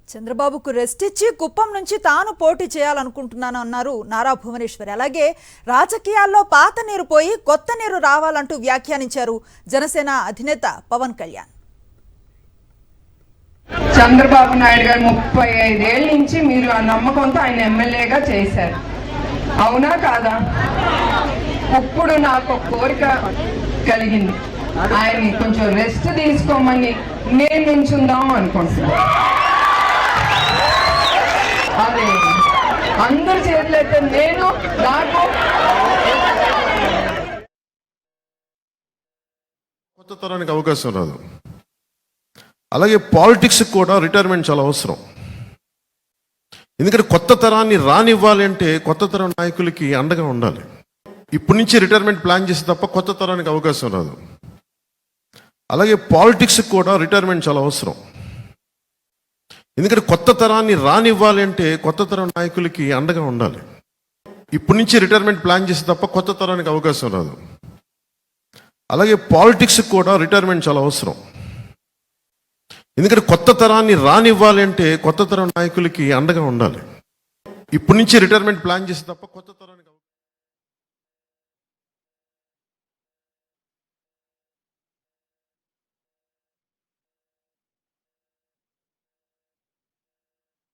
చంద్రబాబుకు రెస్ట్ ఇచ్చి కుప్పం నుంచి తాను పోటీ చేయాలనుకుంటున్నాను అన్నారు నారా భువనేశ్వరి. అలాగే రాజకీయాల్లో పాత నీరు పోయి కొత్త నీరు రావాలంటూ వ్యాఖ్యానించారు జనసేన అధినేత పవన్ కళ్యాణ్. చంద్రబాబు నాయుడు గారు 35 ఏళ్ళ నుంచి మీరు ఆ నమ్మకంతో ఆయన ఎమ్మెల్యేగా చేశారు, అవునా కాదా? ఇప్పుడు నాకు ఒక కోరిక కలిగింది, ఆయన్ని కొంచెం రెస్ట్ తీసుకోమని నేను నుంచుందాం అనుకుంటున్నాను. అదే అందరి చేతులు అయితే నేను నాకు కొత్త తరానికి అవకాశం రాదు. అలాగే పాలిటిక్స్ కూడా రిటైర్మెంట్ చాలా అవసరం. ఎందుకంటే కొత్త తరాన్ని రానివ్వాలి అంటే కొత్త తరం నాయకులకి అండగా ఉండాలి. ఇప్పటి నుంచి రిటైర్మెంట్ ప్లాన్ చేస్తే తప్ప కొత్త తరానికి అవకాశం రాదు. అలాగే పాలిటిక్స్ కూడా రిటైర్మెంట్ చాలా అవసరం. ఎందుకంటే కొత్త తరాన్ని రానివ్వాలి అంటే కొత్త తరం నాయకులకి అండగా ఉండాలి. ఇప్పటి నుంచి రిటైర్మెంట్ ప్లాన్ చేస్తే తప్ప కొత్త తరానికి అవకాశం రాదు. అలాగే పాలిటిక్స్ కూడా రిటైర్మెంట్ చాలా అవసరం. ఎందుకంటే కొత్త తరాన్ని రానివ్వాలి అంటే కొత్త తరం నాయకులకి అండగా ఉండాలి. ఇప్పటి నుంచి రిటైర్మెంట్ ప్లాన్ చేస్తే తప్ప కొత్త తరం